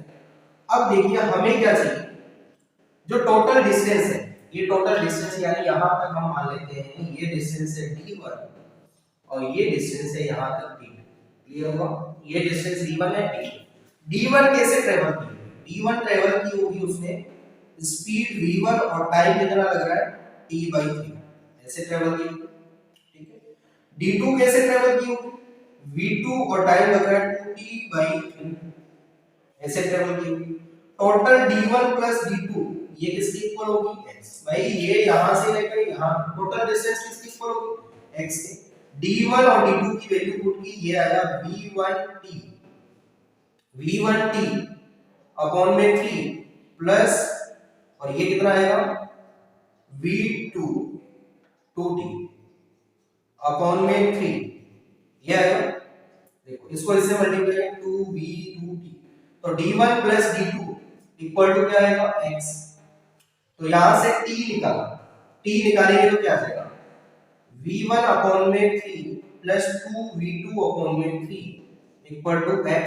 अब देखिए हमें क्या चाहिए, जो टोटल डिस्टेंस है, ये टोटल डिस्टेंस यानी यहां तक हम मान लेते हैं ये डिस्टेंस है d1 और ये डिस्टेंस है यहां तक d2, क्लियर हुआ। ये डिस्टेंस d1 है, d1 कैसे ट्रेवल की, d1 ट्रेवल की होगी उसने स्पीड v1 और टाइम कितना लग रहा है t/3, ऐसे ट्रेवल की होगी, ठीक है। d2 कैसे ट्रेवल की होगी, v2 और टाइम लग रहा है 2t/3, ऐसे ट्रेवल की होगी। टोटल d1 प्लस d2 ये किसके इक्वल होगी, x। भाई ये यहां से लेकर यहां टोटल डिस्टेंस किसके इक्वल होगी, x के। d1 और d2 की वैल्यू पुट की, ये आया v1t अपॉन में 3 प्लस, और ये कितना आएगा v2 2t अपॉन में 3, ये आएगा। देखो इसको इससे मल्टीप्लाई 2v2t, तो d1 plus d2 equal to क्या आएगा x। तो यहां से t निकाला, t निकालेंगे तो क्या आ जाएगा v1 अपॉन में 3 प्लस 2v2 अपॉन में 3 इक्वल टू x,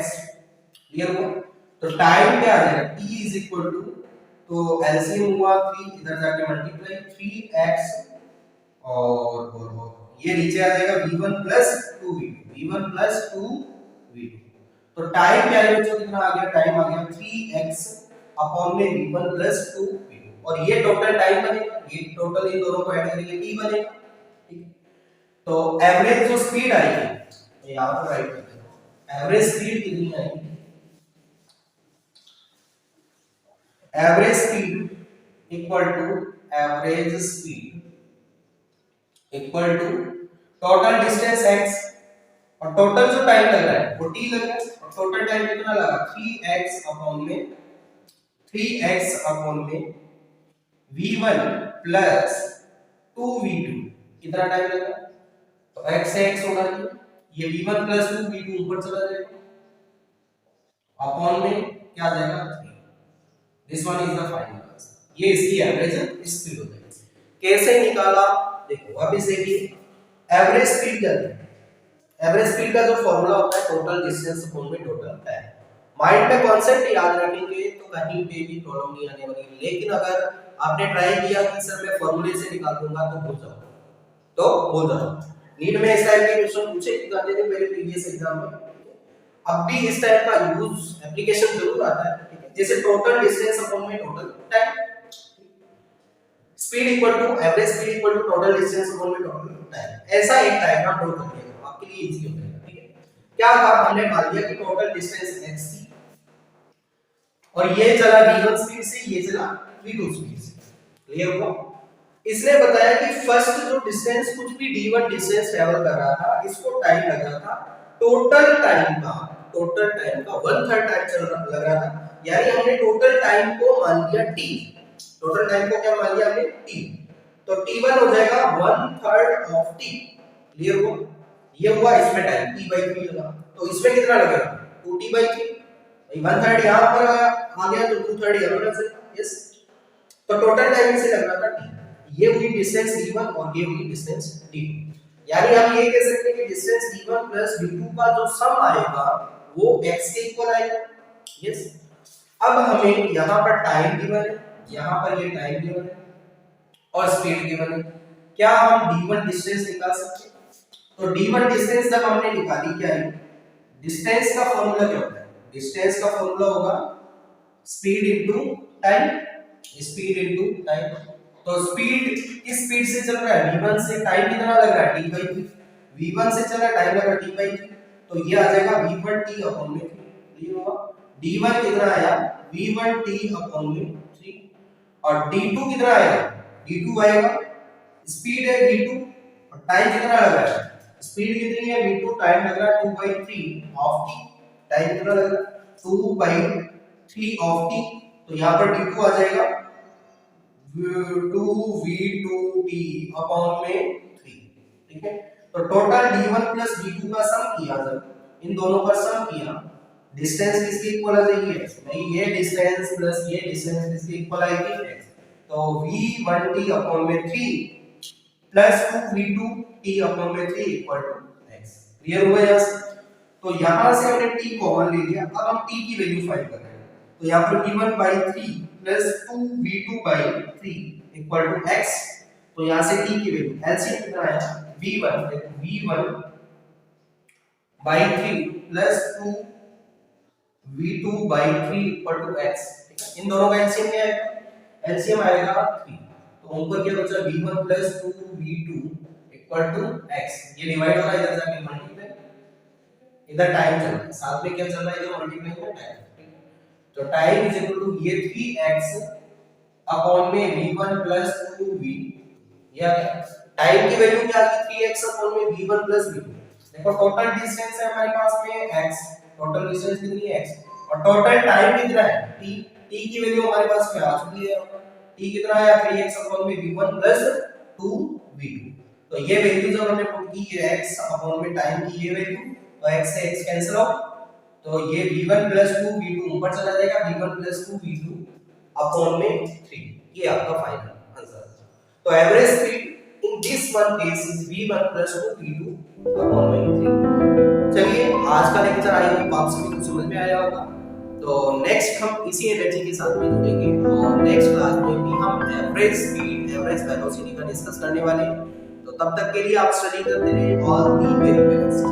क्लियर हुआ। तो टाइम क्या आ जाएगा t इज इक्वल टू, तो एलसीएम हुआ 3, इधर जाके मल्टीप्लाई 3x और ये नीचे आ जाएगा v1 प्लस 2v2, तो टाइम क्या है बच्चों, कितना आ गया, टाइम आ गया 3x अपॉन में v1 प्लस 2v2, और ये टोटल टाइम बनेगा, ये टोटल इन दोनों को ऐड करेंगे t बनेगा, ठीक है। तो एवरेज जो स्पीड आएगी, यहां पर राइट करते हैं, एवरेज स्पीड कितनी आएगी, average speed equal to average speed equal to total distance x, और टोटल जो टाइम लग रहा है वो t लग रहा है, और टोटल टाइम कितना लगा 3x अपॉन में v1 प्लस 2v2, कितना टाइम लगा, तो x से x होगा, ये v1 प्लस 2v2 ऊपर चला जाएगा, अपॉन में क्या आ जाएगा 3, this one is the final answer. ये इसकी एवरेज स्पीड हो जाएगी। कैसे निकाला, देखो अब इसे देखिए, एवरेज स्पीड क्या है, एवरेज स्पीड का जो फॉर्मूला होता है टोटल डिस्टेंस अपॉन में टोटल टाइम। माइंड में कॉन्सेप्ट याद रखेंगे तो कहीं पे भी प्रॉब्लम नहीं आने वाली, लेकिन अगर आपने ट्राई किया कि सर मैं फॉर्मूले से निकाल दूंगा तो भूल जाओ। नीट में इस टाइप के क्वेश्चन पूछे जाते थे पहले प्रीवियस एग्जाम में, अब भी इस टाइप का यूज एप्लीकेशन जरूर आता है, ठीक है। जैसे टोटल डिस्टेंस अपॉन में total time, speed equal to average speed equal to total distance upon में टोटल टाइम, ऐसा एक डायग्राम ड्रॉ कर दिया आपके लिए इजी हो जाएगा, ठीक है। क्या था, हमने मान लिया कि टोटल डिस्टेंस x थी और ये चला v1 स्पीड से, ये चला v2 स्पीड से, क्लियर हुआ। इसने बताया कि फर्स्ट जो डिस्टेंस कुछ भी d1 डिस्टेंस ट्रैवल कर रहा था, इसको टाइम लग रहा था टोटल टाइम का 1/3 टाइम लग रहा था, यानी हमने टोटल टाइम को मान लिया t, टोटल टाइम को क्या मान लिया हमने t, तो t1 हो जाएगा 1/3 ऑफ t, क्लियर हुआ। ये हुआ इसमें टाइम t/3 लगा, तो इसमें कितना लगेगा 2t/3, 1/3 यहाँ पर आ गया तो 2/3 यहाँ पर से। यस, तो टोटल टाइम इसे लग रहा था t। ये हुई डिस्टेंस d1 और ये हुई डिस्टेंस d2। यानी हम ये कह सकते हैं कि डिस्टेंस d1 प्लस d2 का जो सम आएगा वो x के इक्वल आएगा। यस, अब हमें यहाँ पर टाइम गिवन है, यहाँ पर ये टाइम गिवन है और स्पीड गिवन है। क्या हम d1 डिस्टेंस निकाल सकते हैं? तो d1 डिस्टेंस जब हमने निकाली, क्या है डिस्टेंस का फॉर्मूला क्या होता है? डिस्टेंस का फॉर्मूला होगा speed into time, speed into time. तो स्पीड किस स्पीड से चल रहा है? v1 से। टाइम कितना लग रहा है? t/3। v1 से चल रहा है, टाइम लग रहा है t/3, तो ये आ जाएगा v1t अपॉन में 3। ये होगा d1 कितना आया? v1t अपॉन में 3। और d2 कितना आएगा? d2 आएगा, स्पीड है v2 और टाइम कितना लग रहा है? स्पीड कितनी है v2, टाइम लग रहा है 2/3 ऑफ t। टाइम कितना लग रहा है? 2/3 ऑफ t। तो यहाँ पर d2 आ जाएगा 2v2t अपॉन में 3। ठीक है, तो टोटल d1 प्लस d2 का सम किया, जब इन दोनों का सम किया, डिस्टेंस किसके इक्वल आ जाएगी? x। नहीं, ये डिस्टेंस प्लस ये डिस्टेंस किसके इक्वल आएगी? x। तो v1t अपॉन में 3 प्लस 2v2t अपॉन में 3 इक्वल टू x। क्लियर हुआ यहाँ से? तो यहाँ से हमने t कॉमन ले लिया। अब हम t की वैल्यू फाइंड कर रहे हैं। तो यहाँ पर v1/3 plus 2v2/3 equal to x। तो यहाँ से t की वैल्यू एलसीएम कितना आया? v1, देखो v1/3 plus 2v2/3 equal to x। ठीक है, इन दोनों का एलसीएम क्या आएगा? एलसीएम आएगा 3। तो ऊपर क्या बचा? v1 plus 2v2 equal to x। ये डिवाइड हो रहा है, इधर जाके मल्टीप्लाई, इधर टाइम चल रहा है, साथ में क्या चल रहा है? इधर मल्टीप्लाई में टाइम। तो टाइम इज इक्वल टू ये 3x अपॉन में v1 प्लस 2v। या टाइम की वैल्यू क्या आ गई? 3x अपॉन में v1 प्लस v। देखो टोटल डिस्टेंस है हमारे पास में x, टोटल डिस्टेंस कितनी है x, और टोटल टाइम कितना है t। t की वैल्यू हमारे पास में आ चुकी है, t कितना आया? 3x अपॉन में v1 प्लस 2v2। तो ये वैल्यू जब हमने पुट की, ये x अपॉन में टाइम की ये वैल्यू, तो x से x कैंसिल आउट, तो ये v1 प्लस 2v2 ऊपर चला जाएगा, v1 प्लस 2v2 अपॉन में 3। ये आपका फाइनल आंसर। तो average speed in this one case is v1 plus 2v2 upon में 3। चलिए, आज का लेक्चर आई होप आप सभी को समझ में आया होगा। तो नेक्स्ट हम इसी एनर्जी के साथ में जुड़ेंगे और नेक्स्ट क्लास में भी हम एवरेज स्पीड, एवरेज वेलोसिटी का डिस्कस करने वाले हैं। तो तब तक के लिए आप स्टडी करते रहिए। All the very best.